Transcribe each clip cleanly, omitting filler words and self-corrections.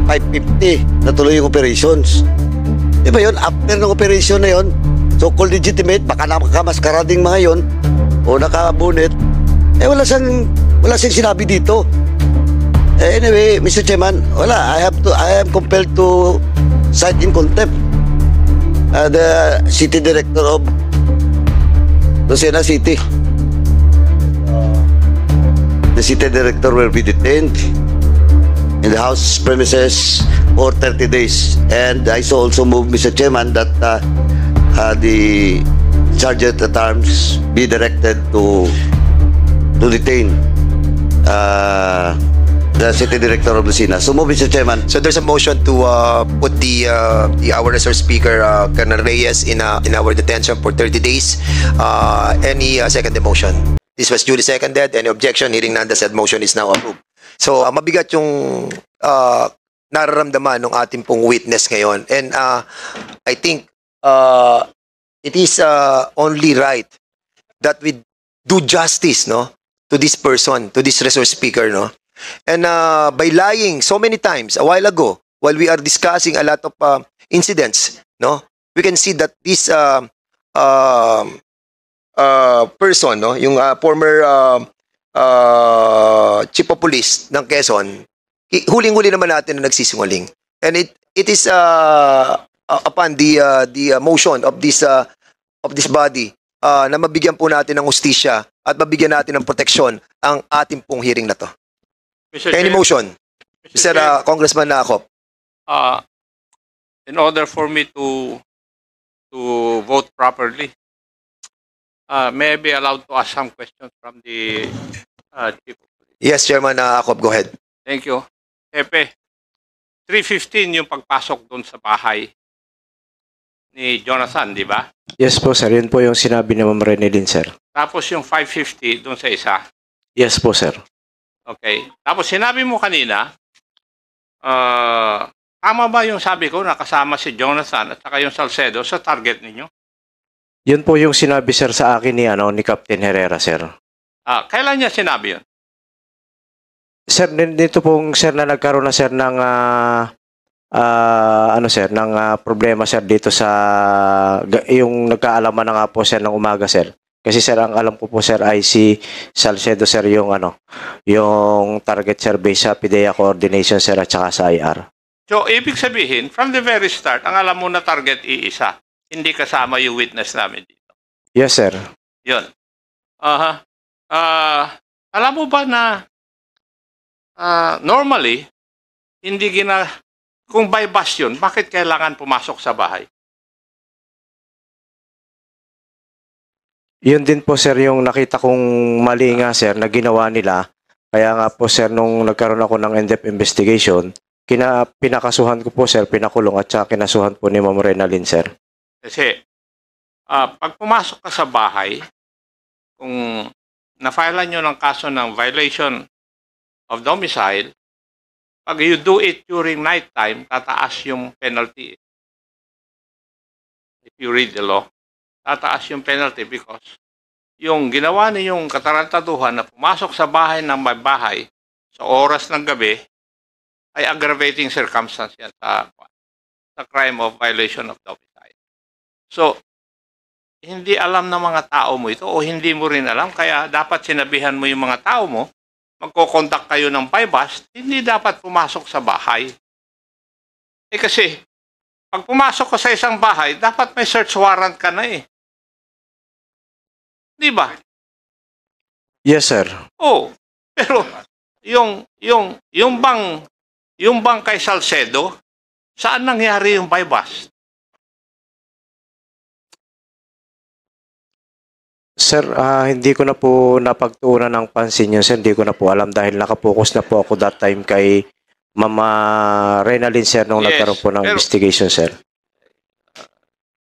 5:50 natuloy yung operations. Di ba yun? After ng operation na yun, so-called legitimate, baka nakamaskarading mga yun, o nakabunet, wala siyang sinabi dito. Anyway, Mr. Chairman, wala. I am compelled to cite in contempt the city director of Lucena City. The city director will be detained in the house premises for 30 days. And I also move, Mr. Chairman, that the sergeant at arms be directed to detain the city director of Lucena. So move, Mr. Chairman. So there's a motion to put the our resource speaker Colonel Reyes in our detention for 30 days. Any second the motion? This was duly seconded. Any objection? Hearing none, the said motion is now approved. So mabigat yung nararamdaman ng ating pong witness ngayon. And I think it is only right that we do justice, no, to this person, to this resource speaker, no. And by lying so many times a while ago, while we are discussing a lot of incidents, no, we can see that this person, no, yung former chief of police ng Quezon, huling-huli naman natin na nagsisinungaling. And it is upon the motion of this body na mabigyan po natin ng hustisya at mabigyan natin ng proteksyon ang ating pong hearing na to. Any motion? Mr. Congressman Nakop. In order for me to vote properly, may I be allowed to ask some questions from the Chief of Police? Yes, Chairman Nakop, go ahead. Thank you. Hepe, 3:15 yung pagpasok doon sa bahay ni Jonathan, di ba? Yes po, sir. Yun po yung sinabi ni Ma'am Renelyn, sir. Tapos yung 5:50 doon sa isa. Yes po, sir. Okay. Tapos sinabi mo kanina, tama ba yung sabi ko na kasama si Jonathan at saka yung Salcedo sa target ninyo? Yun po yung sinabi, sir, sa akin ni Captain Herrera, sir. Kailan niya sinabi yun? Sir, dito pong, sir, na nagkaroon na, sir, ng ng problema, sir, dito sa yung nagkaalaman na nga po, sir, ng umaga, sir. Kasi, sir, ang alam ko po, sir, ay si Salcedo, sir, yung target, sir, based sa PIDEA coordination, sir, at saka sa IR. So, ibig sabihin, from the very start, ang alam mo na target iisa, hindi kasama yung witness namin dito. Yes, sir. Yun. Alam mo ba na normally, kung by bus yun, bakit kailangan pumasok sa bahay? Yun din po, sir, yung nakita kong mali nga, sir, na ginawa nila. Kaya nga po, sir, nung nagkaroon ako ng in-depth investigation, pinakasuhan ko po, sir, pinakulong at saka kinasuhan po ni Ma'am Renalyn, sir. Kasi, pag pumasok ka sa bahay, kung na-filean nyo ng kaso ng violation of domicile, pag you do it during night time, tataas yung penalty. If you read the law, tataas yung penalty because yung ginawa niyong katarantaduhan na pumasok sa bahay ng may bahay sa oras ng gabi ay aggravating circumstance yan sa crime of violation of domicile. So, hindi alam ng mga tao mo ito o hindi mo rin alam, kaya dapat sinabihan mo yung mga tao mo, magko-contact kayo ng bypass, hindi dapat pumasok sa bahay. Kasi, pag pumasok ka sa isang bahay, dapat may search warrant ka na eh. Di ba? Yes, sir. Oh, pero yung bang kay Salcedo, saan nangyari yung bypass? Sir, hindi ko na po napagtuunan ng pansin yun, sir. Hindi ko na po alam dahil nakapokus na po ako that time kay Mama Renalyn, sir, nung nagkaroon po ng investigation, sir.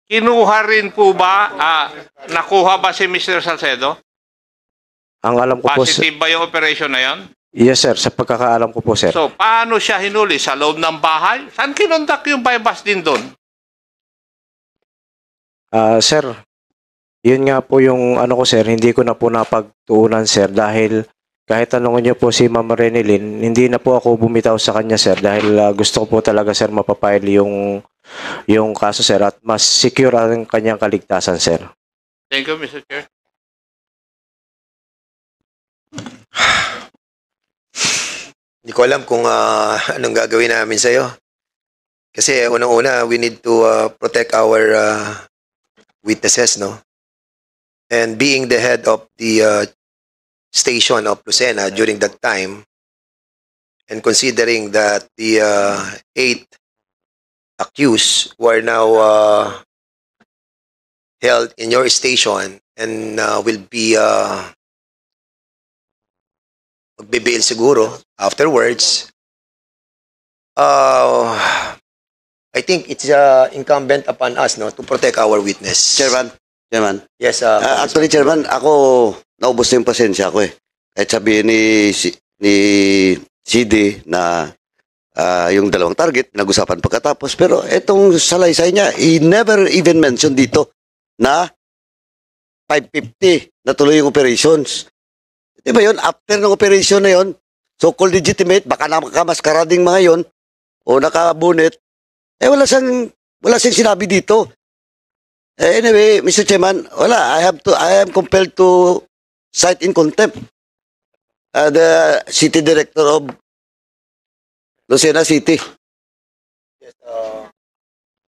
Kinuha rin po ba, nakuha ba si Mr. Salcedo? Ang alam ko po, sir. Positive ba yung operation na yon? Yes, sir. Sa pagkakaalam ko po, sir. So, paano siya hinuli? Sa loob ng bahay? Saan kinondak yung bypass din doon? Sir, yun nga po yung ano ko, sir. Hindi ko na po napagtuunan, sir, dahil kahit tanongin niyo po si Ma'am Renilyn, hindi na po ako bumitaw sa kanya, sir, dahil gusto ko po talaga, sir, mapapile yung kaso, sir, at mas secure ang kanyang kaligtasan, sir. Thank you, Mr. Chair. Hindi ko alam kung anong gagawin namin sa'yo. Kasi unang-una, we need to protect our witnesses, no? And being the head of the station of Lucena during that time, and considering that the 8 accused who are now held in your station and will be magbe-bail siguro afterwards, I think it's incumbent upon us, no, to protect our witness. Chairman. Yes, Actually, Chairman, ako, naubos na yung pasensya ko eh. Kahit sabihin ni CD na yung dalawang target, nag-usapan pagkatapos. Pero etong salaysay niya, he never even mentioned dito na 550 na tuloy yung operations. Di ba yun? After ng operation na yun, so-called legitimate, baka nakamaskarading mga yun, o nakabunet, wala siyang sinabi dito. Anyway, Mr. Chairman, wala. I am compelled to cite in contempt the city director of Lucena City.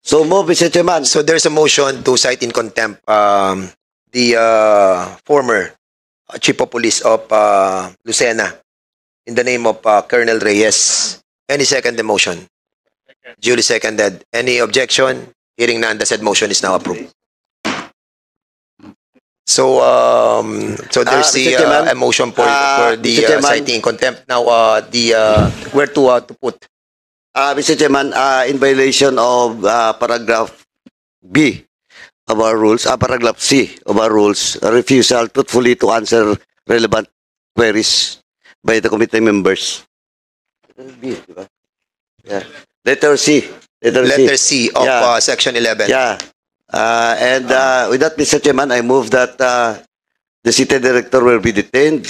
So move, Mr. Chairman. so there's a motion to cite in contempt the former chief of police of Lucena in the name of Colonel Reyes. Any second the motion? Duly seconded. Any objection? Hearing none, the said motion is now approved. So there's Mr. Chairman, a motion for the Mr. Chairman, citing in contempt. Now, where to put? Mr. Chairman, in violation of paragraph B of our rules, paragraph C of our rules, refusal truthfully to answer relevant queries by the committee members. B, diba? Yeah. Letter C. Letter C of Yeah. Section 11. Yeah. And with that, Mr. Chairman, I move that the city director will be detained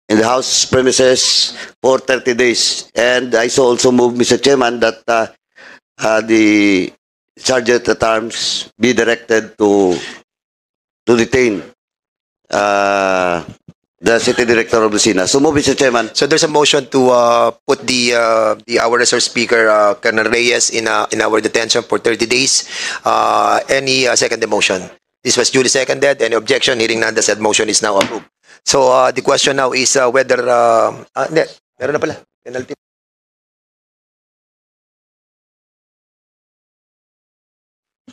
in the house premises for 30 days. And I also move, Mr. Chairman, that the sergeant at arms be directed to detain the city director of Lucena. So move, Mr. Chairman. So there's a motion to put our resource speaker Colonel Reyes in our detention for 30 days. Any second the motion? This was duly seconded. Any objection? Hearing none, the said motion is now approved. So the question now is whether hindi, meron na pala penalty.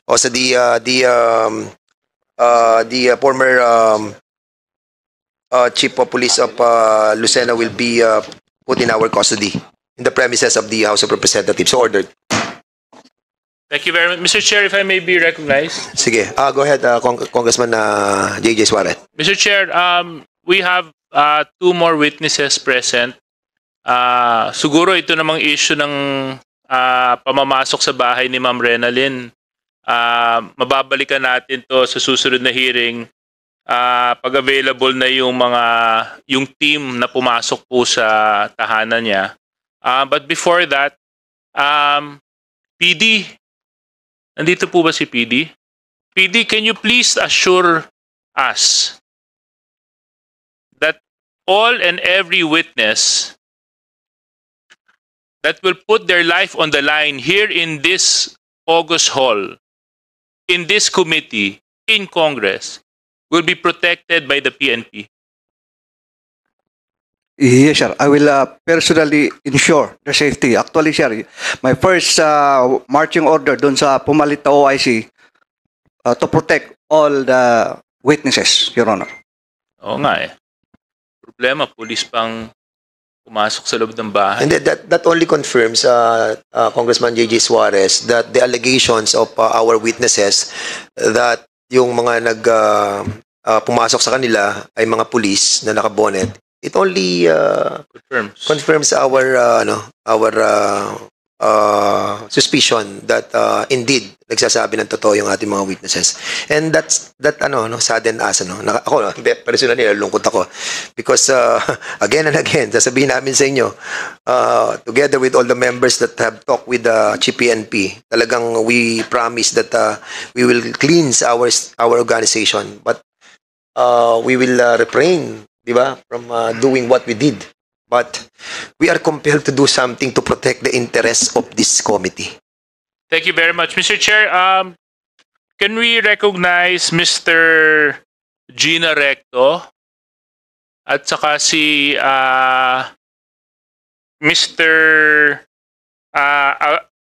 Also the former chief of police of Lucena will be put in our custody in the premises of the House of Representatives. So ordered. Thank you very much. Mr. Chair, if I may be recognized. Sige. Go ahead, Congressman JJ Suarez. Mr. Chair, we have two more witnesses present. Siguro ito namang issue ng pamamasok sa bahay ni Ma'am Renalyn. Mababalikan natin to sa susunod na hearing pag available na yung team na pumasok po sa tahanan niya. But before that, PD, nandito po ba si PD? PD, can you please assure us that all and every witness that will put their life on the line here in this August Hall, in this committee, in Congress, will be protected by the PNP? Yes, sir. I will personally ensure the safety. Actually, sir, my first marching order dun sa pumalit na OIC to protect all the witnesses, Your Honor. Oo nga eh. Problema, pulis pang pumasok sa loob ng bahay. And that only confirms, Congressman JJ Suarez, that the allegations of our witnesses that yung mga pumasok sa kanila ay mga pulis na nakabonet, it only confirms our suspicion that indeed nagsasabi ng totoo yung ating mga witnesses. And that saddened us, ako, personally, nalulungkot ako. Because, again and again, sasabihin namin sa inyo, together with all the members that have talked with the Chief PNP, talagang we promise that we will cleanse our organization. But we will refrain, di ba, from doing what we did. But we are compelled to do something to protect the interests of this committee. Thank you very much, Mr. Chair. Can we recognize Mr. Gina Recto at saka si Mr.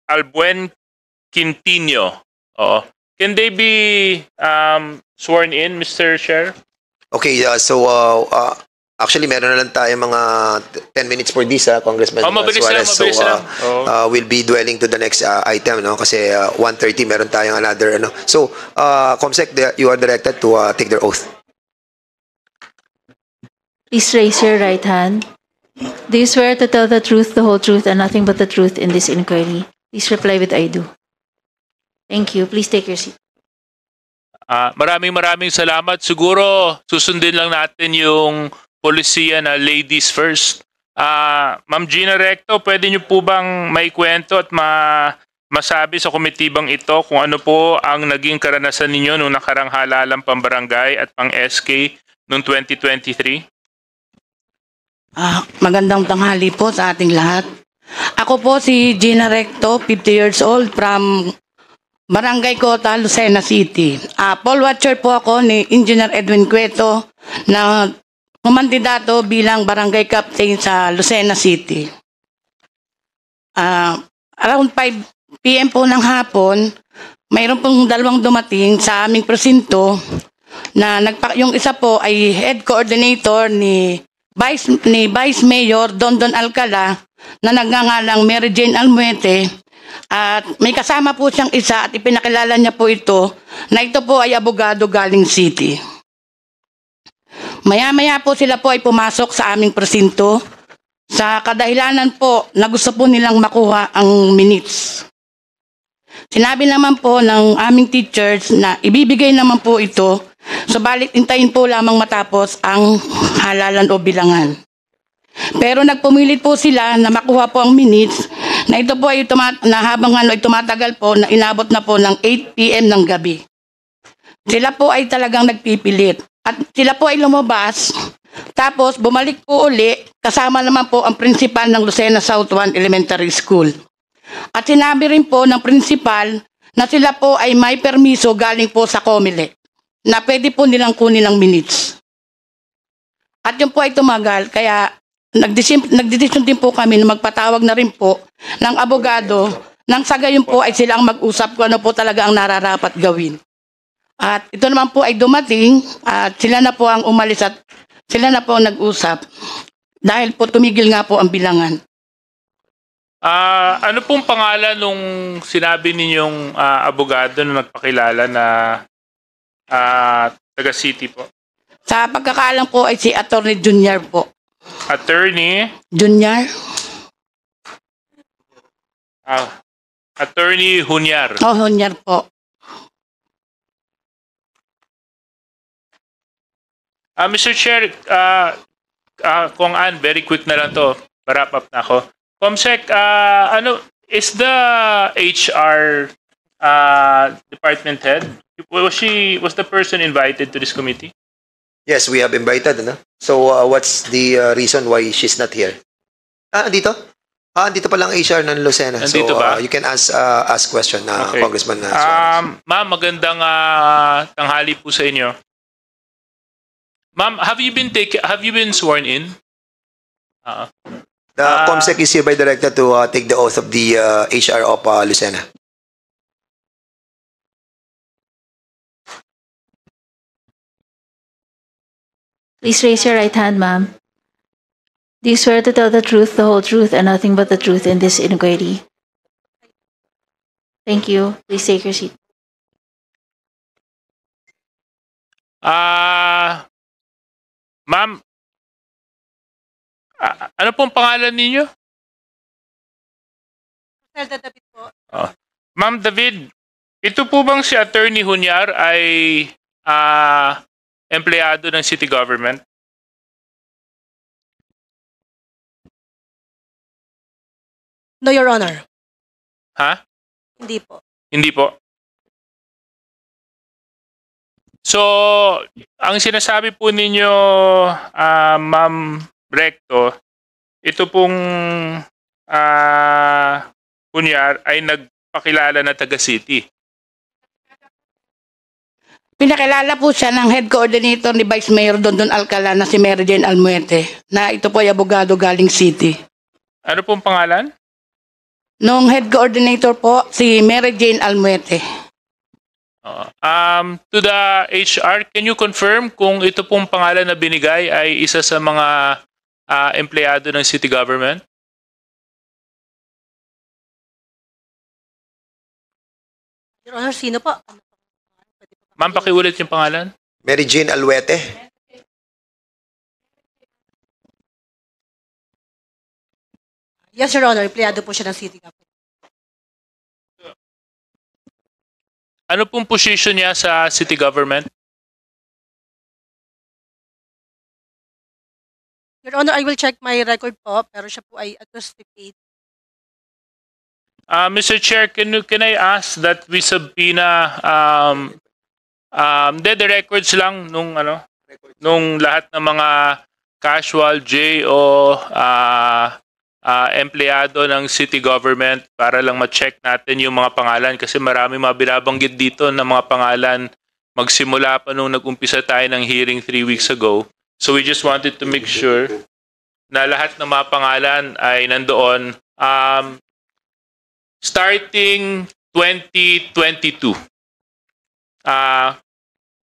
Albuen Quintino? Oo. Can they be sworn in, Mr. Chair? Okay, actually, meron na lang tayo mga 10 minutes for this, Congressman Mabilis Suarez. lang. We'll be dwelling to the next item, no? Kasi 1:30 meron tayong another, So, Comsec, you are directed to take their oath. Please raise your right hand. Do you swear to tell the truth, the whole truth, and nothing but the truth in this inquiry? Please reply with I do. Thank you. Please take your seat. Maraming salamat. Siguro, susundin lang natin yung polisiya na ladies first. Ma'am Gina Recto, pwede niyo po bang maikwento at masabi sa komitibang ito kung ano po ang naging karanasan ninyo nung nakarang halalang pambarangay at pang-SK noong 2023? Magandang tanghali po sa ating lahat. Ako po si Gina Recto, 50 years old, from Barangay Cota, Lucena City. Poll watcher po ako ni Engineer Edwin Cueto na kumandidato bilang barangay captain sa Lucena City. Around 5 p.m. po ng hapon, mayroon pong dalawang dumating sa aming presinto na yung isa po ay head coordinator ni Vice Mayor Dondon Alcala na nagngangalang Mary Jane Almuete, at may kasama po siyang isa at ipinakilala niya po ito na ito po ay abogado galing city. Maya-maya po sila po ay pumasok sa aming presinto sa kadahilanan po na gusto po nilang makuha ang minutes. Sinabi naman po ng aming teachers na ibibigay naman po ito, subalit hintayin po lamang matapos ang halalan o bilangan. Pero nagpumilit po sila na makuha po ang minutes na ito po ay habang ay tumatagal po na inabot na po ng 8 p.m. ng gabi. Sila po ay talagang nagpipilit. At sila po ay lumabas, tapos bumalik po uli, kasama naman po ang principal ng Lucena South 1 Elementary School. At sinabi rin po ng principal na sila po ay may permiso galing po sa COMELEC na pwede po nilang kunin ang minutes. At yun po ay tumagal, kaya nagdesisyon din po kami na magpatawag na rin po ng abogado nang sa gayon po ay sila ang mag-usap kung ano po talaga ang nararapat gawin. At ito naman po ay dumating at sila na po ang umalis at sila na po ang nag-usap dahil po tumigil nga po ang bilangan. Ano pong pangalan nung sinabi ninyong abogado na nagpakilala na taga-city po? Sa pagkakaalam po ay si Attorney Junior po. Attorney? Junior? Attorney Hunyar. Oh, Junior po. Mr. Chair, kung very quick na lang to, wrap up na ako. Comsec, is the HR department head, was the person invited to this committee? Yes, we have invited, So, what's the reason why she's not here? Dito? Dito pa lang HR ng Lucena. Nandito so, ba? You can ask question, Okay. Congressman Suarez. Ma'am, magandang tanghali po sa inyo. Ma'am, have you been sworn in? The Comsec is hereby directed to take the oath of the HR of Lucena. Please raise your right hand, ma'am. Do you swear to tell the truth, the whole truth, and nothing but the truth in this inquiry? Thank you. Please take your seat. Ma'am, ano pong pangalan ninyo? Imelda David po. Ma'am David, ito po bang si Attorney Hunyar ay empleyado ng city government? No, Your Honor. Ha? Hindi po. Hindi po. So, ang sinasabi po ninyo, Ma'am Recto, ito pong Hunyar ay nagpakilala na taga-city. Pinakilala po siya ng head coordinator ni Vice Mayor Dondon Alcala na si Mary Jane Almuete na ito po ay abogado galing city. Ano pong pangalan? Nung head coordinator po, si Mary Jane Almuete. To the HR, can you confirm kung ito pong pangalan na binigay ay isa sa mga empleyado ng city government? Your Honor, sino po? Ma'am, pakiulit yung pangalan. Mary Jane Almuete. Yes, Your Honor. Empleyado po siya ng city government. Ano pong position niya sa city government? Your Honor, I will check my record po, pero siya po ay administrative aid. Mr. Chair, can I ask that we subpoena the records lang nung lahat ng mga casual J o empleyado ng city government para lang ma-check natin yung mga pangalan kasi marami mga binabanggit dito na mga pangalan magsimula pa nung nag-umpisa tayo ng hearing 3 weeks ago. So we just wanted to make sure na lahat ng mga pangalan ay nandoon starting 2022.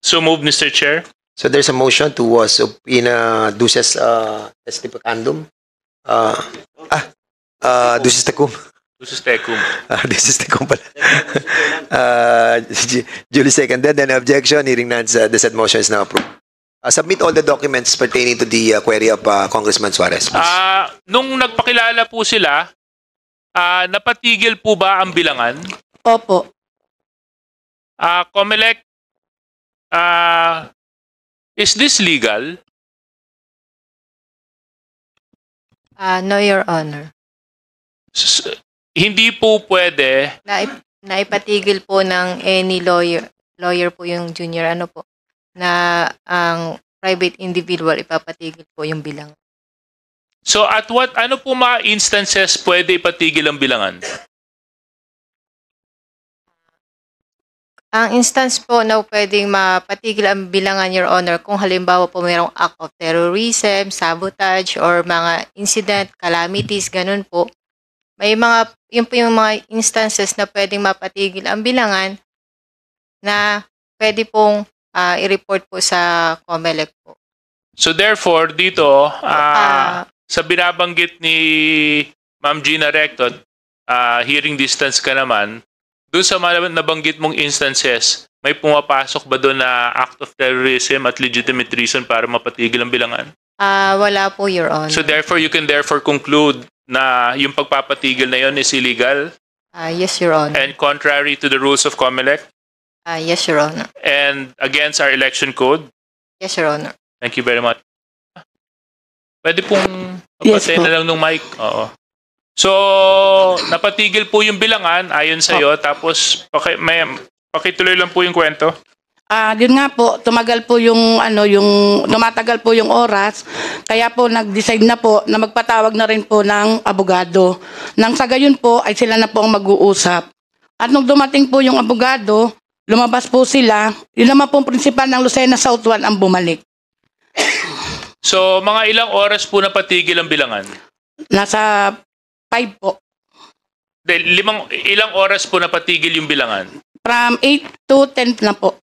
So move, Mr. Chair. So there's a motion to subpoena Duces Testipacandum. Duces Tecum. Duces Tecum. Duces Tecum pala. Duly seconded. Then objection. Hearing none, the said motion is now approved. Submit all the documents pertaining to the query of Congressman Suarez, please. Nung nagpakilala po sila, napatigil po ba ang bilangan? Opo. Comelec, is this legal? No, Your Honor. Hindi po pwede. Naipatigil po ng any lawyer po yung junior na ang private individual ipapatigil po yung bilangan. So ano po mga instances pwede ipatigil ang bilangan? Ang instance po na pwedeng mapatigil ang bilangan, Your Honor, kung halimbawa po mayroong act of terrorism, sabotage, or mga incident, calamities, ganun po. Yun po yung mga instances na pwedeng mapatigil ang bilangan na pwede pong i-report po sa COMELEC po. So therefore, dito, sa binabanggit ni Ma'am Gina Recto, hearing distance ka naman, doon sa mga nabanggit mong instances, may pumapasok ba doon na act of terrorism at legitimate reason para mapatigil ang bilangan? Wala po, Your Honor. So therefore, you can conclude na yung pagpapatigil na yon is illegal? Yes, Your Honor. And contrary to the rules of COMELEC? Yes, Your Honor. And against our election code? Yes, Your Honor. Thank you very much. Pwede pong Yes, patay na lang ng mic? Oo. So, napatigil po yung bilangan ayon sa iyo, tapos pakituloy lang po yung kwento. Yun nga po, tumatagal po yung oras, kaya po nag-decide na po na magpatawag na rin po ng abogado. Nang sa gayon po ay sila na po ang mag-uusap. At nung dumating po yung abogado, lumabas po sila, yun naman po ang prinsipal ng Lucena South 1 ang bumalik. So, mga ilang oras po napatigil ang bilangan? Nasa 5 po. Ilang oras po napatigil yung bilangan? From 8 to 10 na po.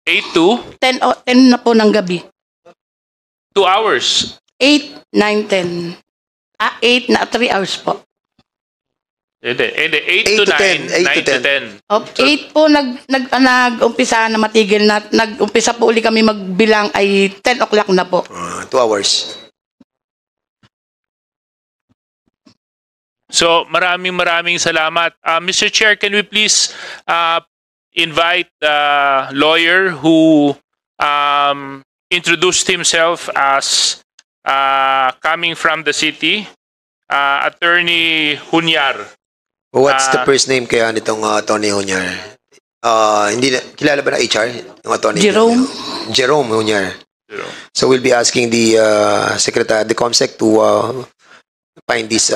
8 to? 10 na po ng gabi. 2 hours? 8, 9, 10. 8 na 3 hours po. Hindi. 8 to 9, 9 to 10. 8 po nag-umpisa na matigil na. Nag-umpisa po uli kami magbilang ay 10 o'clock na po. 2 hours. So maraming salamat. Mr. Chair, can we please invite the lawyer who introduced himself as coming from the city, Attorney Hunyar. What's the first name kaya nitong Attorney Hunyar? Hindi na, kilala ba na HR? Yung Attorney Jerome. Jerome Hunyar. Jerome. So we'll be asking the Secretary, the COMSEC to find this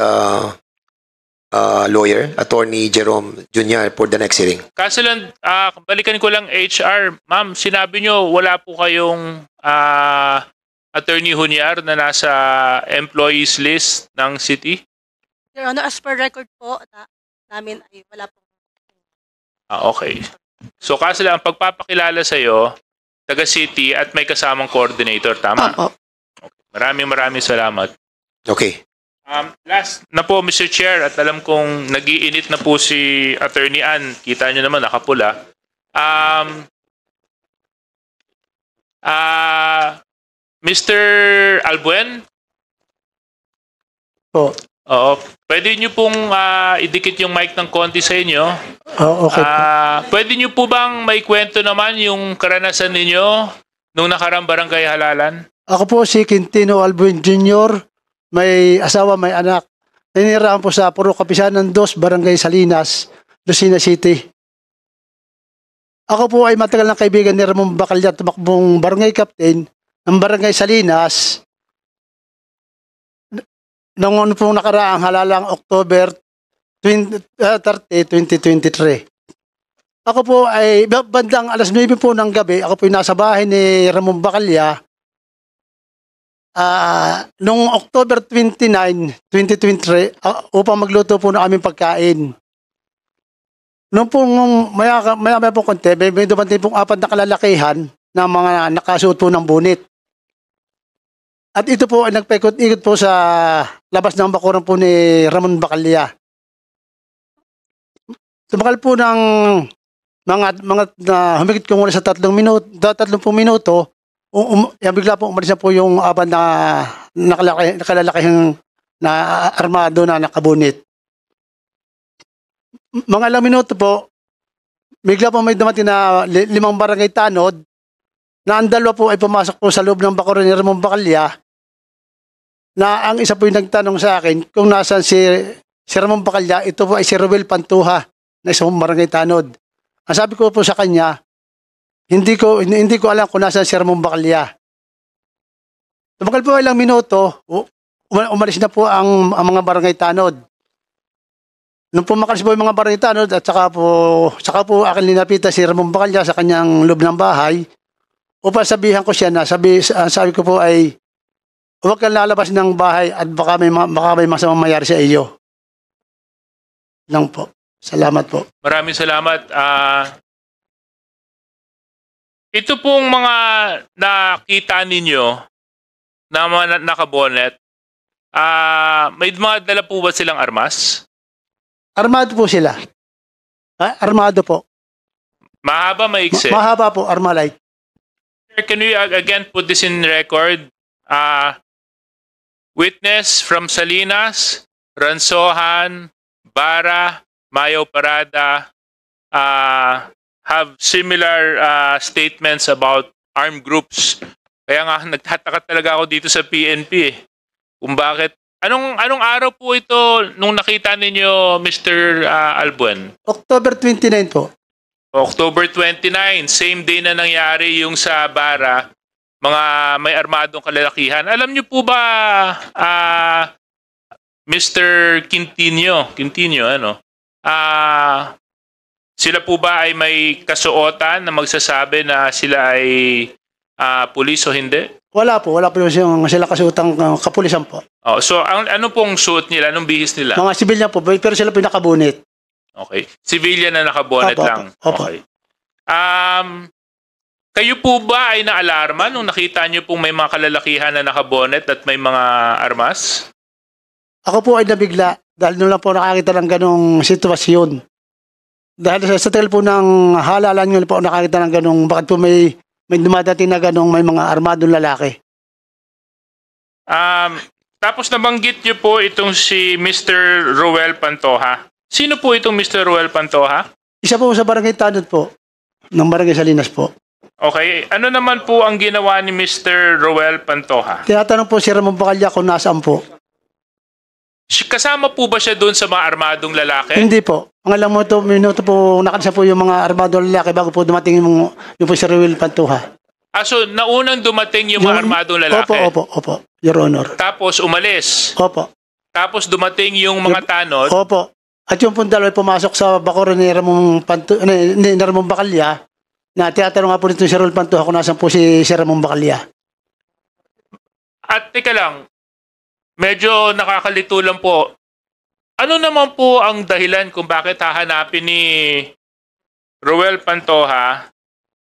lawyer, Attorney Jerome Jr. for the next hearing. Kaso lang, balikan ko lang HR. Ma'am, sinabi nyo wala po kayong Attorney Hunyar na nasa employees list ng city? Your Honor, as per record po, namin ay wala po. Okay. So kaso lang, ang pagpapakilala sa'yo, taga-city at may kasamang coordinator, tama? Opo. Okay. Maraming salamat. Okay. Last na po, Mr. Chair, at alam kong nag-iinit na po si Attorney Ann. Kita nyo naman, nakapula. Mr. Albuen? Po. Oo. Pwede nyo pong idikit yung mic ng konti sa inyo. Okay po. Pwede nyo po bang may kwento naman yung karanasan ninyo nung nakarang barangay halalan? Ako po si Quintino Albuen Jr., may asawa, may anak. Tinirahan po sa Puro Kapisanan 2, Barangay Salinas, Lucena City. Ako po ay matagal ng kaibigan ni Ramon Bacalya, tumakbong barangay captain ng Barangay Salinas. Noong ano pong nakaraang halalang October 30, 2023. Ako po ay bandang alas 9 po ng gabi, ako po ay nasa bahay ni Ramon Bacalya. Noong October 29, 2023, upang magluto po ng aming pagkain. Noong pong maya po konti, may dumating pong 4 na kalalakihan na mga nakasuot po ng bunit. At ito po ay nagpaikot-ikot po sa labas ng bakuran po ni Ramon Bacalya. Tumakal po ng mga humigit ko muna sa 30 minuto, bigla po umalis na po yung aban na nakalalakihang na armado na nakabunit. Mga ilang minuto po, bigla po may dumating na 5 barangay tanod na ang dalawa po ay pumasok po sa loob ng bakuran ni Ramon Bacalya, na ang isa po yung nagtanong sa akin kung nasaan si Ramon Bacalya. Ito po ay si Ruel Pantuha na isang barangay tanod. Ang sabi ko po sa kanya, hindi ko alam kung nasaan si Ramon Bacalya. Tumagal po ilang minuto, umalis na po ang mga barangay tanod. Nung pumakas po yung mga barangay tanod at saka po akin linapitan si Ramon Bacalya sa kanyang loob ng bahay, upang sabihan ko siya na sabi ko po ay huwag kang lalabas ng bahay at baka may masamang mayari sa iyo. Lang po. Salamat po. Maraming salamat. Ito pong mga nakita ninyo na mga nakabonet, may mga dala po ba silang armas? Armado po sila. Armado po. Mahaba, maiksi? Mahaba po, Armalite. Can we again put this in record? Witness from Salinas, Ransohan, Bara, Mayo Parada have similar statements about armed groups. Kaya nga nagtataka talaga ako dito sa PNP kung bakit. Anong araw po ito nung nakita ninyo, Mr. Albuen? October 29 po. October 29, same day na nangyari yung sa Bara, mga may armadong kalalakihan. Alam niyo po ba, Mr. Quintino, sila po ba ay may kasuotan na magsasabi na sila ay pulis o hindi? Wala po sila kasuotang kapulisan po. Oh, so ano pong suot nila, anong bihis nila? Mga sibilyan po, pero sila po yung nakabunit. Okay. Civilian na nakabonet lang. Opo. Okay. Kayo po ba ay naalarma nung nakita niyo pong may mga kalalakihan na nakabonet at may mga armas? Ako po ay nabigla dahil nung lang po nakakita ng ganong sitwasyon. Dahil sa tagal po ng halalan nyo po nakakita ng ganong, bakit po may dumadating na ganong may mga armadong lalaki? Tapos nabanggit niyo po itong si Mr. Roel Pantoja. Sino po itong Mr. Roel Pantoja? Isa po sa barangay Tanod po, ng barangay Salinas po. Okay, ano naman po ang ginawa ni Mr. Roel Pantoja? Tinatanong po si Ramon Bacalla kung nasaan po. Kasama po ba siya doon sa mga armadong lalaki? Hindi po. Mga ilang minuto po nakansa po yung mga armadong lalaki bago po dumating yung po si Ruel Pantoja. So naunang dumating yung mga armadong lalaki? Opo, Your Honor. Tapos umalis? Opo. Tapos dumating yung mga tanod? Opo. At yung pong dalawa pumasok sa bakuran ni Ramon Bacalla na tinatanong nga po nito si Ruel Pantoja kung nasaan po si Ramon Bacalla. At teka lang, medyo nakakalito lang po. Ano naman po ang dahilan kung bakit hahanapin ni Roel Pantoja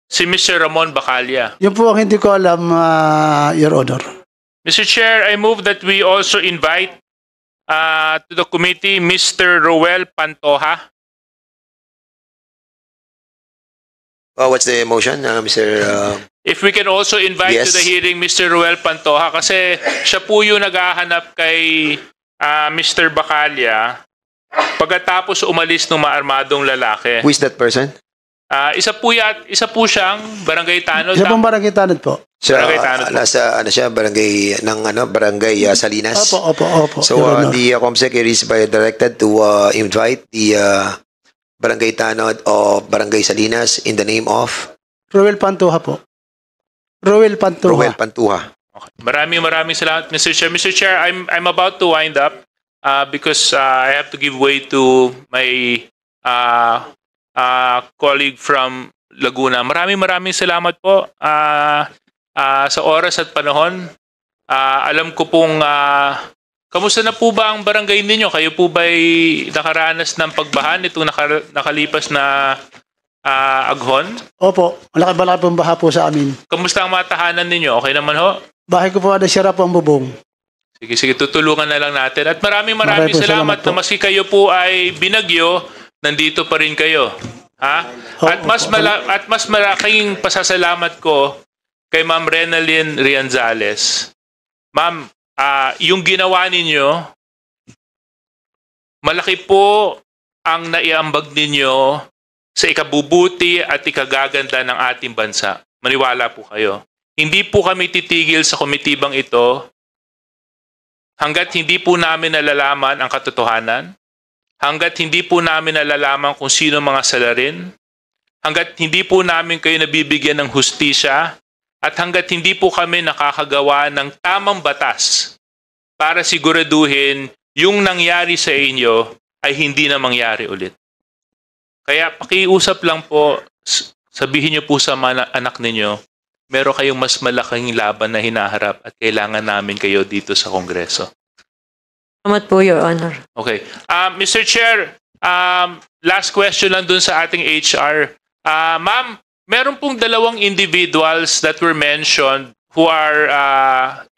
si Mr. Ramon Bacalla? Yun po ang hindi ko alam, Your Honor. Mr. Chair, I move that we also invite to the committee Mr. Roel Pantoja. What's the motion, Mr. If we can also invite Yes. to the hearing Mr. Roel Pantoja kasi siya po yung naghahanap kay Mr. Bacalla pagkatapos umalis ng mga armadong lalaki. Who is that person? Isa po siyang barangay Tanod. Isa pong barangay Tanod po. Barangay Tanod po. Nasa siya, barangay ng barangay Salinas. Opo. So Your Honor. the COMSEC is directed to invite the barangay Tanod of barangay Salinas in the name of Ruel Pantoja po. Ruel Pantoja. Roel Pantoja. Okay. Maraming salamat, Mr. Chair. Mr. Chair, I'm about to wind up because I have to give way to my colleague from Laguna. Maraming salamat po sa oras at panahon. Alam ko pong kamusta na po ba ang barangay ninyo? Kayo po ba'y nakaranas ng pagbahan itong nakalipas na aghon? Opo, malaki pong baha po sa amin. Kamusta ang mga tahanan ninyo? Okay naman ho? Bahay ko po nasira po ang bubong. Sige, tutulungan na lang natin. At maraming Maraming po salamat salamat po. na maski kayo po ay binagyo, nandito pa rin kayo. Ha? At mas malaking pasasalamat ko kay Ma'am Renalyn Rianzales. Ma'am, yung ginawa ninyo, malaki po ang naiambag ninyo sa ikabubuti at ikagaganda ng ating bansa. Maniwala po kayo. Hindi po kami titigil sa komitibang ito hanggat hindi po namin nalalaman ang katotohanan, hanggat hindi po namin nalalaman kung sino mga salarin, hanggat hindi po namin kayo nabibigyan ng hustisya, at hanggat hindi po kami nakakagawa ng tamang batas para siguraduhin yung nangyari sa inyo ay hindi na mangyari ulit. Kaya pakiusap lang po, sabihin niyo po sa mga anak ninyo, meron kayong mas malaking laban na hinaharap at kailangan namin kayo dito sa Kongreso. Salamat po, Your Honor. Okay. Mr. Chair, last question lang dun sa ating HR. Ma'am, meron pong dalawang individuals that were mentioned who are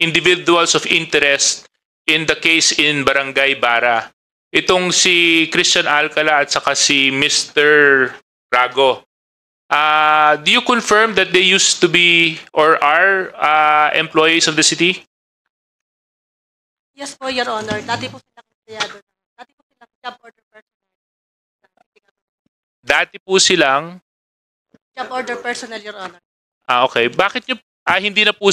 individuals of interest in the case in Barangay Bara. Itong si Christian Alcala at saka si Mr. Rago. Do you confirm that they used to be or are employees of the city? Yes po, Your Honor. Dati po silang empleyado. Dati po silang job order personnel. Dati po silang... Job order personnel, Your Honor. Okay. Bakit nyo... hindi na po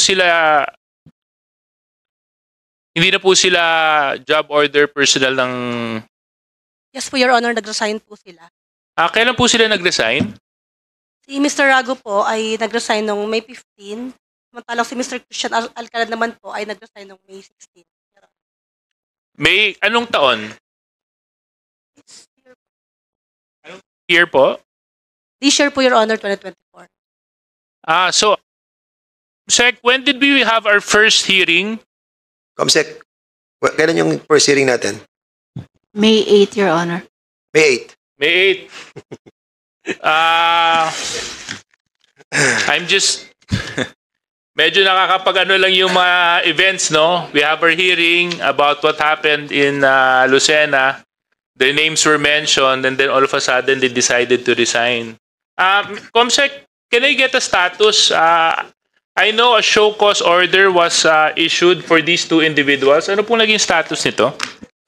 sila job order personnel ng... Yes po, Your Honor. Nag-resign po sila. Kailan po sila nag-resign? Si Mr. Rago po ay nag-resign noong May 15. Samantalang si Mr. Christian Alcalad naman po ay nag-resign noong May 16. May anong taon? Anong year po? This year po, Your Honor, 2024. So, Sec, when did we have our first hearing? COMSEC, kailan yung first hearing natin? May 8, Your Honor. May 8. May 8. I'm just... medyo nakakapag-ano lang yung mga events, no? We have our hearing about what happened in Lucena. Their names were mentioned and then all of a sudden they decided to resign. COMSEC, can I get a status? I know a show cause order was issued for these two individuals. Ano pong naging status nito?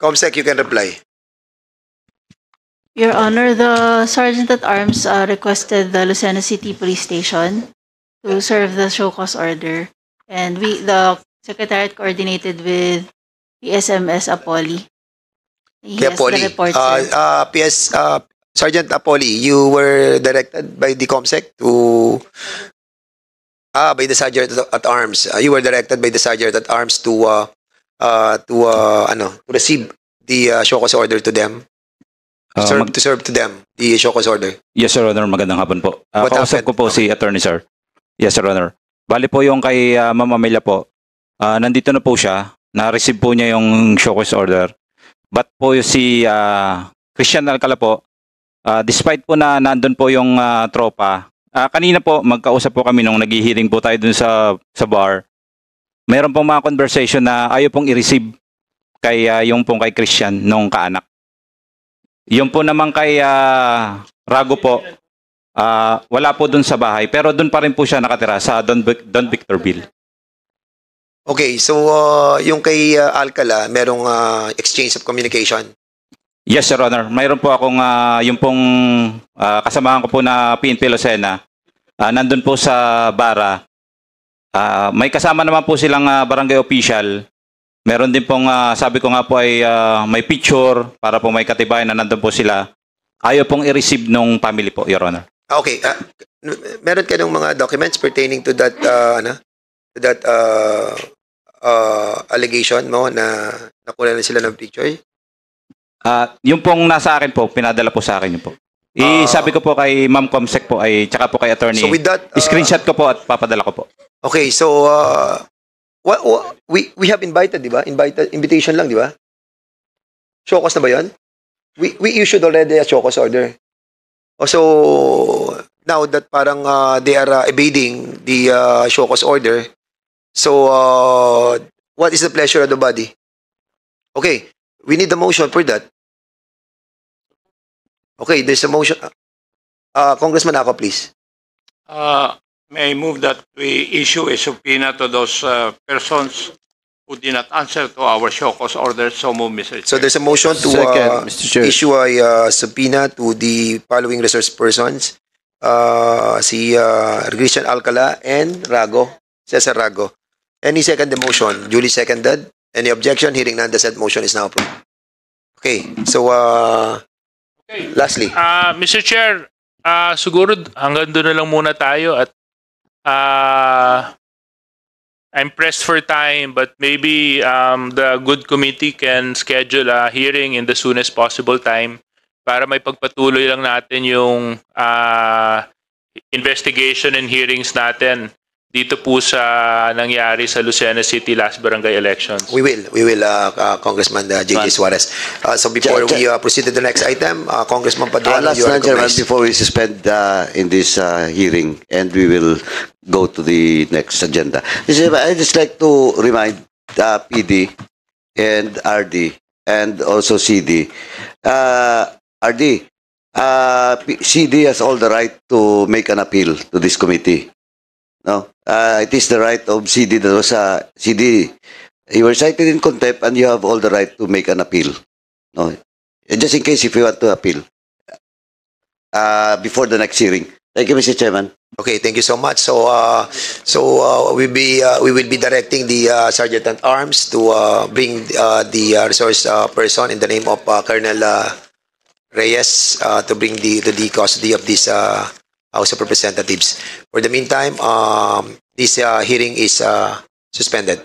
Comsec, you can reply. Your Honor, the Sergeant at Arms requested the Lucena City Police Station to serve the show cause order, and the Secretariat coordinated with PSMS Apoli. He has Apoli. the report, sir. Sergeant Apoli, you were directed by the Comsec to by the Sergeant at Arms. You were directed by the Sergeant at Arms to receive the show cause order to them. To serve to them the show cause order. Yes, Your Honor. Magandang hapon po. What Kausap happened? ko po si Attorney, sir. Yes, Your Honor. Bali po yung kay Ma'am Amelia po. Nandito na po siya. Na-receive po niya yung show cause order. But po si Christian Alcala po, despite po na nandun po yung tropa, kanina po magkausap po kami nung nag-hearing po tayo dun sa bar. Meron pong mga conversation na ayaw pong i-receive kay yung pong kay Christian nung kaanak. Yung po naman kay Rago po, wala po dun sa bahay, pero dun pa rin po siya nakatira sa Don Victorville. Okay, so yung kay Alcala, merong exchange of communication. Yes, Your Honor. Mayroon po akong yung pong kasamahan ko po na PNP Lucena. Nandun po sa Bara. May kasama naman po silang barangay official. Meron din pong, sabi ko nga po ay may picture para po may katibayan na nandun po sila. Ayaw pong i-receive nung family po, Your Honor. Okay, meron ka ng mga documents pertaining to that allegation mo na nakuha na sila ng picture? Yung pong nasa akin po, pinadala po sa akin yun po. Sabi ko po kay Ma'am Comsec po ay tsaka po kay attorney. So with that, screenshot ko po at papadala ko po. Okay, so we have invited, di ba? Invitation lang, di ba? Show cause na ba 'yon? We issued already a show cause order. So now that parang they are evading the show cause order. So what is the pleasure of the body? Okay, we need the motion for that. Okay, there's a motion. Congressman Ako, please. May I move that we issue a subpoena to those persons who did not answer to our show cause order. So move, Mr. Chair. So there's a motion to Second, Mr. Chair. issue a subpoena to the following resource persons. Si Christian Alcala and Cesar Rago. Any second the motion? Duly seconded. Any objection? Hearing none, the said motion is now approved. Okay, so lastly. Mr. Chair, siguro hanggang doon na lang muna tayo at I'm pressed for time, but maybe the good committee can schedule a hearing in the soonest possible time para may pagpatuloy lang natin yung investigation and hearings natin dito po sa nangyari sa Lucena City last barangay elections. We will, Congressman J.J. Suarez. So before we proceed to the next item, Congressman Paduano, last you are Chairman, recognized. before we suspend in this hearing, and we will go to the next agenda. I'd just like to remind PD and RD and also CD. RD, CD has all the right to make an appeal to this committee. No, it is the right of CD. That was CD. You were cited in contempt, and you have all the right to make an appeal. No, just in case if you want to appeal before the next hearing. Thank you, Mr. Chairman. Okay, thank you so much. So we will be directing the Sergeant at Arms to bring the resource person in the name of Colonel Reyes to bring the custody of this House of Representatives. For the meantime, this hearing is suspended.